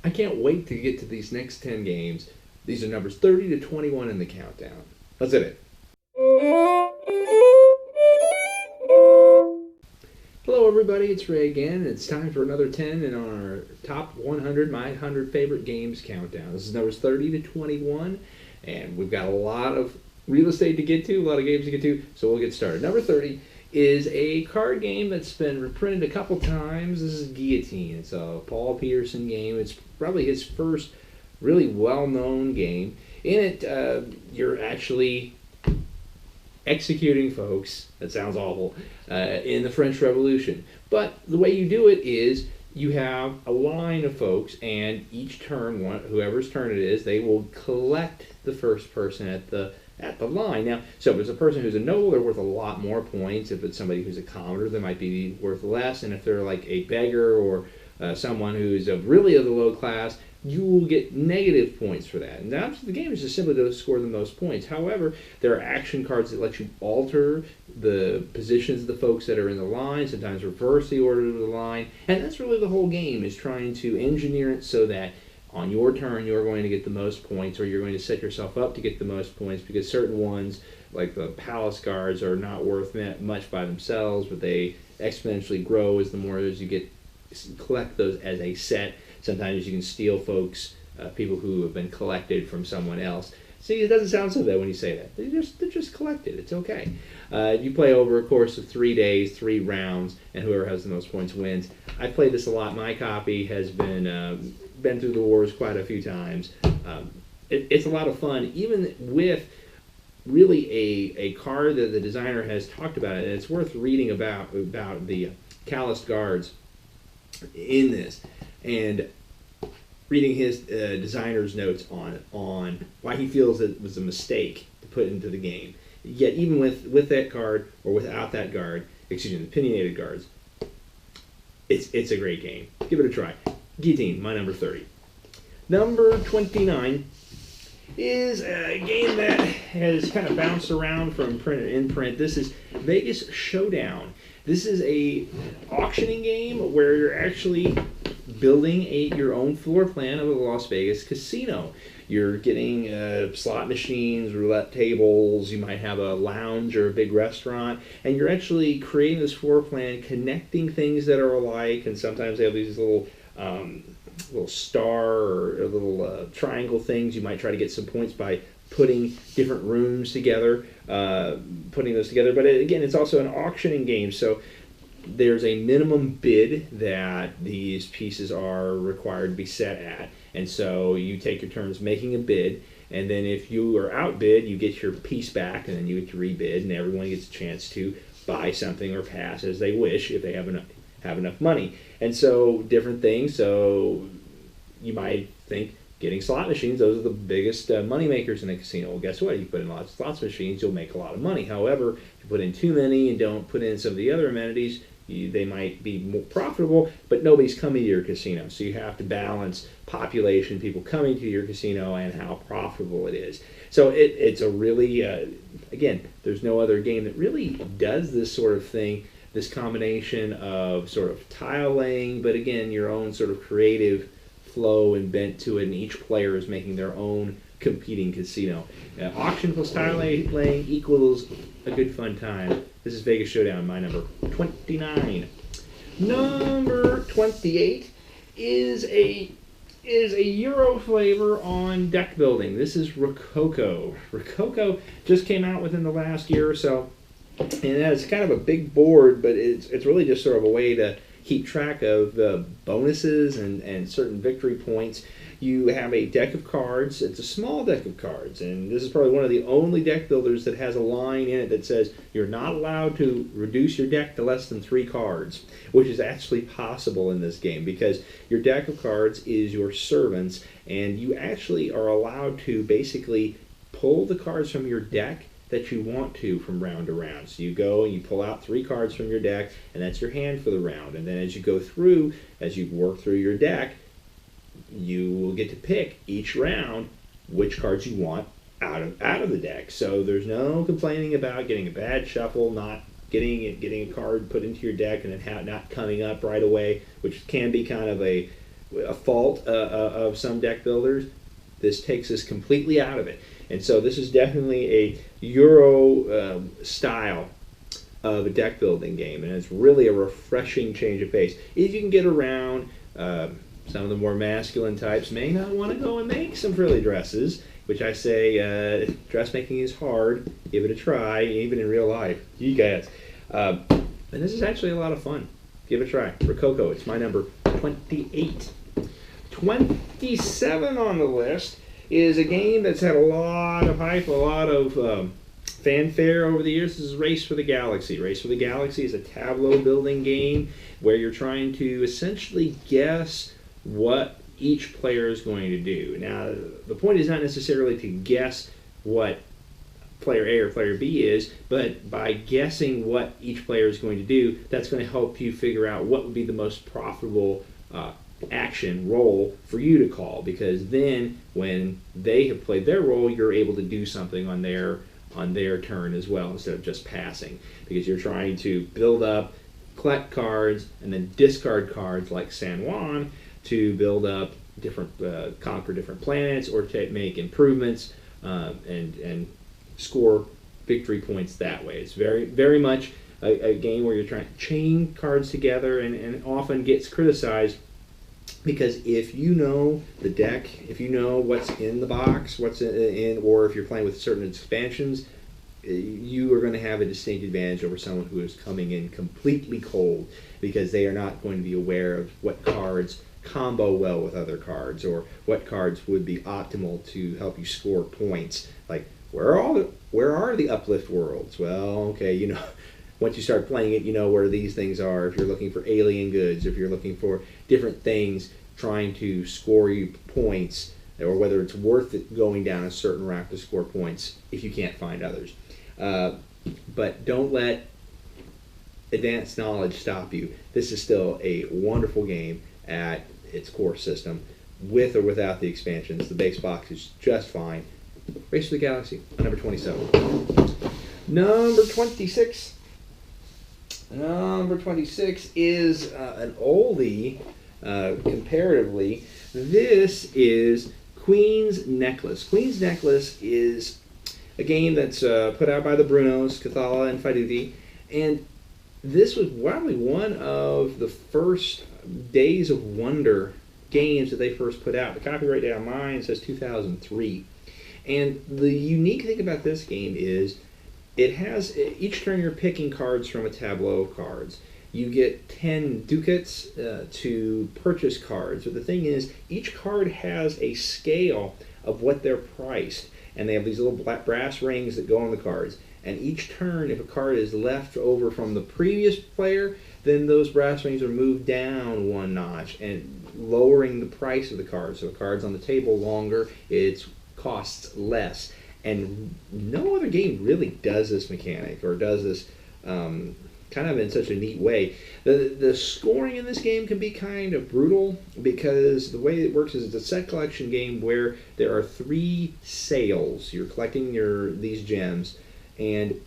I can't wait to get to these next 10 games. These are numbers 30 to 21 in the countdown. Let's hit it. Hello, everybody. It's Ray again. It's time for another 10 in our top 100, my 100 favorite games countdown. This is numbers 30 to 21, and we've got a lot of real estate to get to, a lot of games to get to, so we'll get started. Number 30 is a card game that's been reprinted a couple times. This is Guillotine. It's a Paul Peterson game. It's probably his first really well-known game. In it, you're actually executing folks, that sounds awful, in the French Revolution. But the way you do it is you have a line of folks, and each turn, whoever's turn it is, they will collect the first person at the line. Now, so if it's a person who's a noble, they're worth a lot more points. If it's somebody who's a commoner, they might be worth less. And if they're like a beggar or someone who's really of the low class, you will get negative points for that. And the game is just simply to score the most points. However, there are action cards that let you alter the positions of the folks that are in the line, sometimes reverse the order of the line. And that's really the whole game, is trying to engineer it so that on your turn you're going to get the most points, or you're going to set yourself up to get the most points, because certain ones, like the palace guards, are not worth much by themselves, but they exponentially grow as you collect those as a set. Sometimes you can steal folks, people who have been collected from someone else. See, it doesn't sound so bad when you say that. They're just collected. It's okay. You play over a course of 3 days, 3 rounds, and whoever has the most points wins. I played this a lot. My copy has been through the wars quite a few times. It's a lot of fun, even with really a card that the designer has talked about, and it's worth reading about the calloused guards in this, and reading his designer's notes on why he feels it was a mistake to put into the game. Yet even with that card or without that guard, the opinionated guards, it's a great game. Give it a try. Guillotine, my number 30. Number 29 is a game that has kind of bounced around from print to imprint. This is Vegas Showdown. This is a auctioning game where you're actually building your own floor plan of a Las Vegas casino. You're getting slot machines, roulette tables, you might have a lounge or a big restaurant, and you're actually creating this floor plan, connecting things that are alike, and sometimes they have these little star or little triangle things. You might try to get some points by putting different rooms together, putting those together. But again, it's also an auctioning game, so there's a minimum bid that these pieces are required to be set at. And so you take your turns making a bid, and then if you are outbid, you get your piece back, and then you get to rebid, and everyone gets a chance to buy something or pass as they wish if they have enough money. And so different things. So you might think getting slot machines, those are the biggest money makers in a casino. Well, guess what? You put in lots of slot machines, you'll make a lot of money. However, if you put in too many and don't put in some of the other amenities, they might be more profitable, but nobody's coming to your casino. So you have to balance population, people coming to your casino, and how profitable it is. So it's a really, again, there's no other game that really does this sort of thing, this combination of sort of tile laying, but again, your own sort of creative flow and bent to it, and each player is making their own competing casino. Auction plus tile laying equals a good fun time. This is Vegas Showdown, my number 29. Number 28 is a Euro flavor on deck building. This is Rococo. Rococo just came out within the last year or so, and it's kind of a big board, but it's really just sort of a way to keep track of the bonuses and certain victory points. You have a deck of cards. It's a small deck of cards, and this is probably one of the only deck builders that has a line in it that says you're not allowed to reduce your deck to less than 3 cards, which is actually possible in this game because your deck of cards is your servants, and you actually are allowed to basically pull the cards from your deck that you want to from round to round. So you go and you pull out 3 cards from your deck, and that's your hand for the round. And then as you go through, as you work through your deck, you will get to pick each round which cards you want out of the deck. So there's no complaining about getting a bad shuffle, not getting a card put into your deck and then not coming up right away, which can be kind of a a fault of some deck builders. This takes us completely out of it. And so this is definitely a Euro style of a deck building game, and it's really a refreshing change of pace. If you can get around, some of the more masculine types may not want to go and make some frilly dresses, which I say dressmaking is hard. Give it a try, even in real life. You guys. And this is actually a lot of fun. Give it a try. Rococo, it's my number 28. 27 on the list is a game that's had a lot of hype, a lot of fanfare over the years. This is Race for the Galaxy. Race for the Galaxy is a tableau building game where you're trying to essentially guess what each player is going to do. Now, the point is not necessarily to guess what player A or player B is, but by guessing what each player is going to do, that's going to help you figure out what would be the most profitable action role for you to call, because then when they have played their role, you're able to do something on their turn as well, instead of just passing, because you're trying to build up, collect cards, and then discard cards like San Juan to build up different, conquer different planets, or to make improvements and score victory points that way. It's very, very much a game where you're trying to chain cards together, and often gets criticized because if you know the deck, if you know what's in the box, what's in, or if you're playing with certain expansions, you are going to have a distinct advantage over someone who is coming in completely cold, because they are not going to be aware of what cards combo well with other cards, or what cards would be optimal to help you score points. Like, where are the uplift worlds? Well, okay, you know, once you start playing it, you know where these things are. If you're looking for alien goods, if you're looking for different things trying to score you points, or whether it's worth it going down a certain route to score points if you can't find others. But don't let advanced knowledge stop you. This is still a wonderful game at its core system, with or without the expansions. The base box is just fine. Race to the Galaxy, number 27. Number 26. Number 26 is an oldie, comparatively. This is Queen's Necklace. Queen's Necklace is a game that's put out by the Brunos, Cathala and Faiduti, and this was probably one of the first Days of Wonder games that they first put out. The copyright date on mine says 2003. And the unique thing about this game is it has, each turn you're picking cards from a tableau of cards. You get 10 ducats to purchase cards. But the thing is, each card has a scale of what they're priced. And they have these little black brass rings that go on the cards. And each turn, if a card is left over from the previous player, then those brass rings are moved down one notch, and lowering the price of the card. So the card's on the table longer, it costs less. And no other game really does this mechanic, or does this kind of in such a neat way. The scoring in this game can be kind of brutal, because the way it works is it's a set collection game where there are 3 sales. You're collecting these gems, and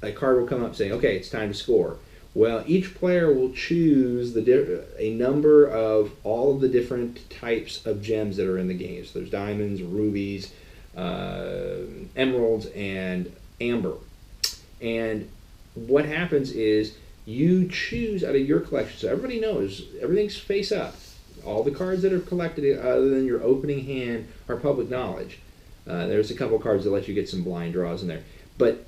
a card will come up saying, okay, it's time to score. Well, each player will choose a number of all of the different types of gems that are in the game. So there's diamonds, rubies, emeralds, and amber. And what happens is you choose out of your collection. So everybody knows everything's face up. All the cards that are collected other than your opening hand are public knowledge. There's a couple cards that let you get some blind draws in there. But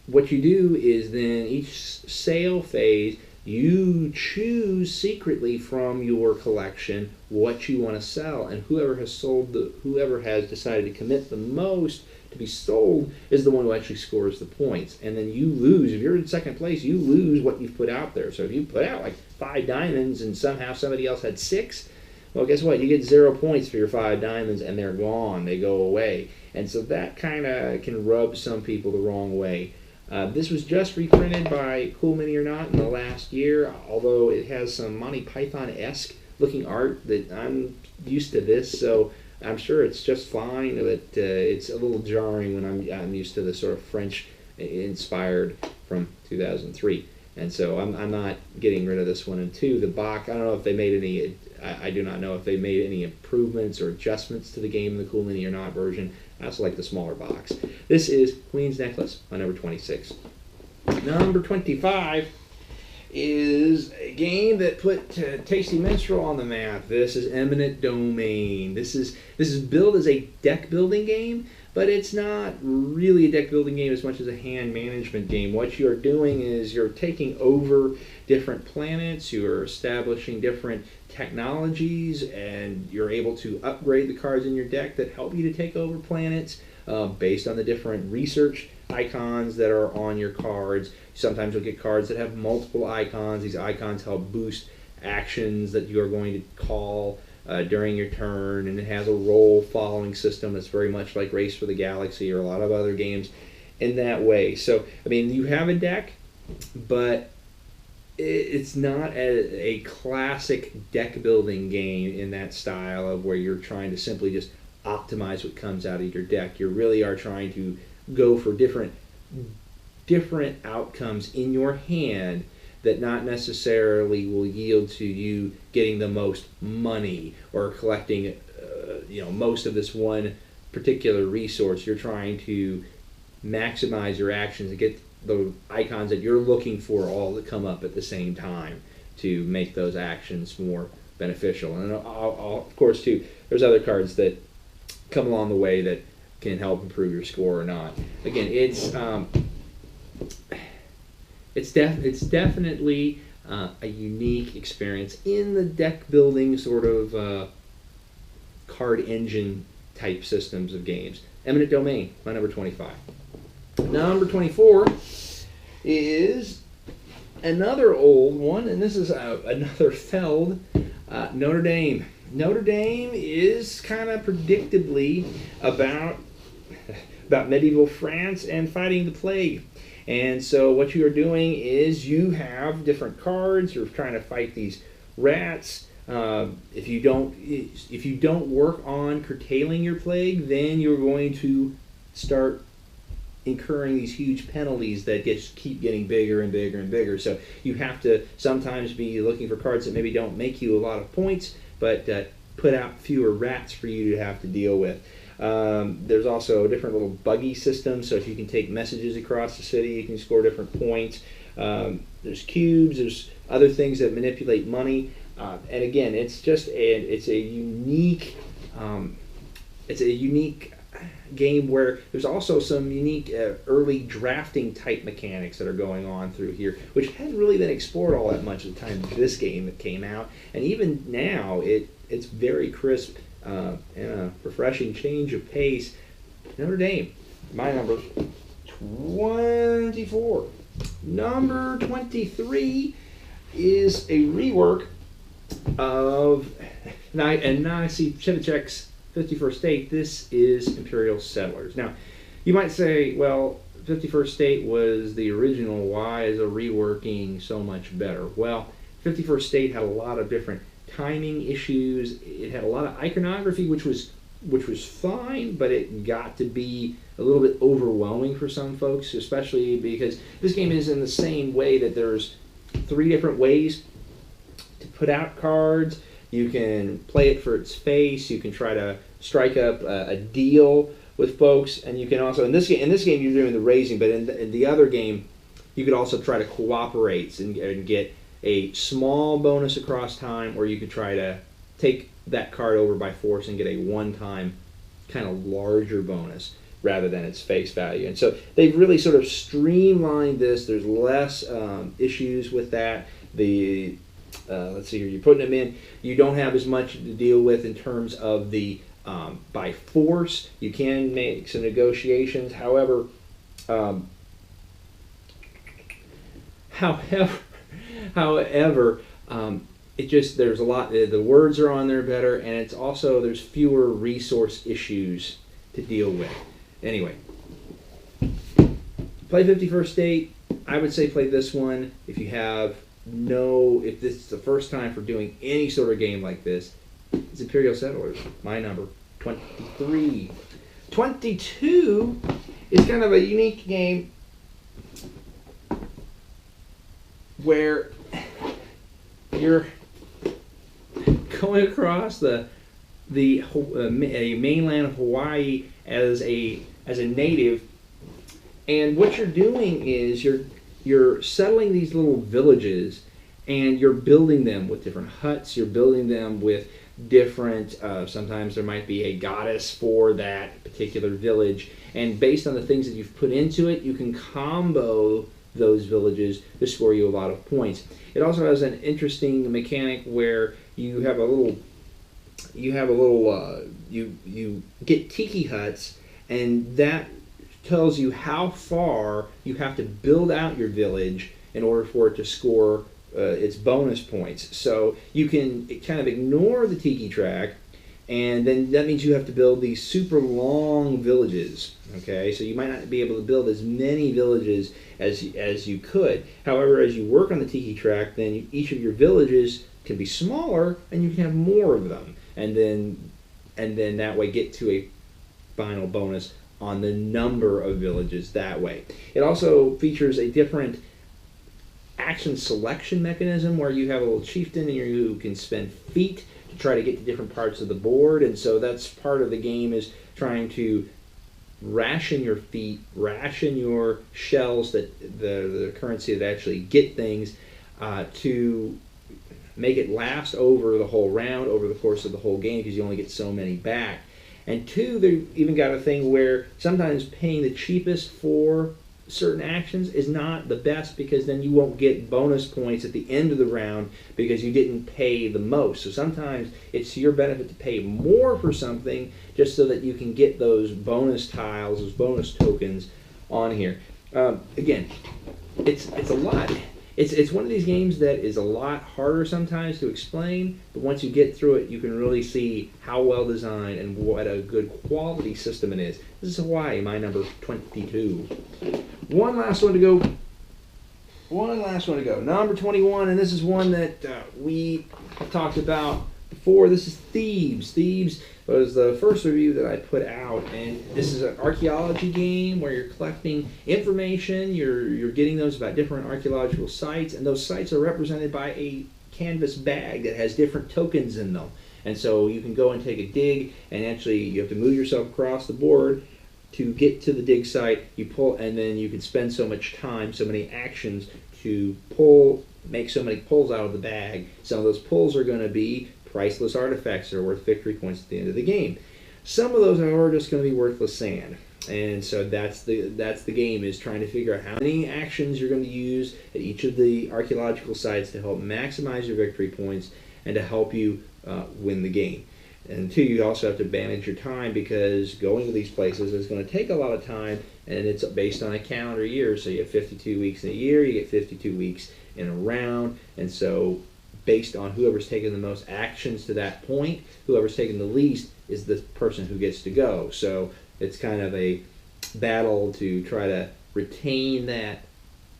what you do is then each sale phase, you choose secretly from your collection what you want to sell, and whoever has decided to commit the most to be sold is the one who actually scores the points. And then you lose. If you're in second place, you lose what you've put out there. So if you put out like 5 diamonds and somehow somebody else had 6, well, guess what? You get 0 points for your 5 diamonds, and they're gone. They go away. And so that kind of can rub some people the wrong way. This was just reprinted by Cool Mini or Not in the last year, although it has some Monty Python-esque looking art that I'm used to this, so I'm sure it's just fine, but it's a little jarring when I'm used to the sort of French-inspired from 2003. And so I'm not getting rid of this one. And 2, the box, I don't know if they made any I do not know if they made any improvements or adjustments to the game in the Cool Mini or Not version. I also like the smaller box. This is Queen's Necklace, my number 26. Number 25 is a game that put Tasty Minstrel on the map. This is Eminent Domain. This is billed as a deck building game, but it's not really a deck building game as much as a hand management game. What you're doing is you're taking over different planets, you're establishing different technologies, and you're able to upgrade the cards in your deck that help you to take over planets based on the different research icons that are on your cards. Sometimes you'll get cards that have multiple icons. These icons help boost actions that you are going to call during your turn, and it has a role following system that's very much like Race for the Galaxy or a lot of other games in that way. So, I mean, you have a deck, but it's not a classic deck building game in that style of where you're trying to simply just optimize what comes out of your deck. You really are trying to go for different outcomes in your hand that not necessarily will yield to you getting the most money or collecting most of this one particular resource. You're trying to maximize your actions and get the icons that you're looking for all to come up at the same time to make those actions more beneficial. And of course too, there's other cards that come along the way that can help improve your score or not. Again, it's definitely a unique experience in the deck building sort of card engine type systems of games. Eminent Domain, my number 25. Number 24 is another old one, and this is another Feld, Notre Dame. Notre Dame is kind of predictably about medieval France and fighting the plague. And so what you are doing is you have different cards. You're trying to fight these rats. If you don't work on curtailing your plague, then you're going to start incurring these huge penalties that keep getting bigger and bigger and bigger. So you have to sometimes be looking for cards that maybe don't make you a lot of points, but put out fewer rats for you to have to deal with. There's also a different little buggy system, so if you can take messages across the city, you can score different points. There's cubes, there's other things that manipulate money, and again, it's a unique game where there's also some unique early drafting type mechanics that are going on through here, which hadn't really been explored all that much at the time this game that came out, and even now it's very crisp. And a refreshing change of pace. Notre Dame, my number 24. Number 23 is a rework of, and now I see Chevicek's 51st State. This is Imperial Settlers. Now, you might say, well, 51st State was the original. Why is a reworking so much better? Well, 51st State had a lot of different timing issues. It had a lot of iconography, which was fine, but it got to be a little bit overwhelming for some folks, especially because this game is in the same way that there's 3 different ways to put out cards. You can play it for its face. You can try to strike up a deal with folks, and you can also in this game you're doing the raising, but in the other game you could also try to cooperate and get a small bonus across time, or you could try to take that card over by force and get a one-time kind of larger bonus rather than its face value. And so they've really sort of streamlined this. There's less issues with that. Let's see here, you're putting them in. You don't have as much to deal with in terms of the by force. You can make some negotiations. However, it just, there's a lot, the words are on there better, and it's also, there's fewer resource issues to deal with. Anyway, play 51st State. I would say play this one if if this is the first time for doing any sort of game like this. It's Imperial Settlers, my number 23. 22 is kind of a unique game where you're going across a mainland of Hawaii as a native, and what you're doing is you're settling these little villages, and you're building them with different huts. You're building them with different. Sometimes there might be a goddess for that particular village, and based on the things that you've put into it, you can combo those villages to score you a lot of points. It also has an interesting mechanic where you get tiki huts, and that tells you how far you have to build out your village in order for it to score its bonus points. So you can kind of ignore the tiki track, and then that means you have to build these super long villages. Okay, so you might not be able to build as many villages as you could. However, as you work on the tiki track, then each of your villages can be smaller, and you can have more of them, and then that way get to a final bonus on the number of villages that way. It also features a different action selection mechanism where you have a little chieftain and you can spend feet to try to get to different parts of the board, and so that's part of the game, is trying to ration your feet, ration your shells, that the currency that actually get things, to make it last over the whole round, over the course of the whole game, because you only get so many back. And two, they even got a thing where sometimes paying the cheapest for certain actions is not the best, because then you won't get bonus points at the end of the round because you didn't pay the most. So sometimes it's to your benefit to pay more for something just so that you can get those bonus tiles, those bonus tokens on here. Again, it's a lot. It's one of these games that is a lot harder sometimes to explain, but once you get through it, you can really see how well designed and what a good quality system it is. This is Hawaii, my number 22. One last one to go. Number 21, and this is one that we talked about before. This is Thieves. Thieves was the first review that I put out, and this is an archaeology game where you're collecting information. You're getting those about different archaeological sites, and those sites are represented by a canvas bag that has different tokens in them. And so you can go and take a dig, and actually you have to move yourself across the board to get to the dig site. You pull, and then you can spend so much time, so many actions to make so many pulls out of the bag. Some of those pulls are going to be priceless artifacts that are worth victory points at the end of the game. Some of those, however, are just going to be worthless sand. And so that's the game, is trying to figure out how many actions you're going to use at each of the archaeological sites to help maximize your victory points and to help you win the game. And two, you also have to manage your time, because going to these places is going to take a lot of time, and it's based on a calendar year. So you have 52 weeks in a year, you get 52 weeks in a round, and so based on whoever's taken the most actions to that point, whoever's taken the least is the person who gets to go. So it's kind of a battle to try to retain that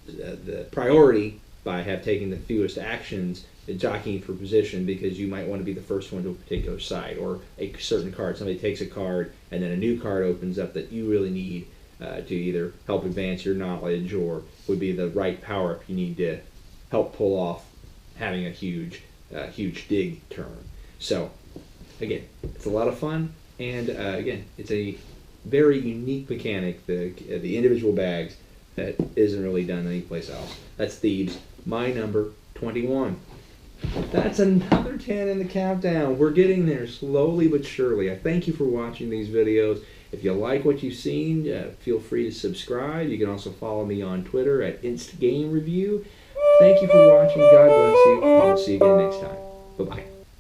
the priority by taking the fewest actions and jockeying for position, because you might want to be the first one to a particular site, or a certain card. Somebody takes a card and then a new card opens up that you really need to either help advance your knowledge, or would be the right power if you need to help pull off having a huge dig turn. So again, it's a lot of fun, and again, it's a very unique mechanic, the individual bags, that isn't really done anyplace else. That's Thieves, my number 21. That's another 10 in the countdown. We're getting there slowly but surely. I thank you for watching these videos. If you like what you've seen, feel free to subscribe. You can also follow me on Twitter at InstGameReview. Thank you for watching. God bless you. And we'll see you again next time. Bye-bye.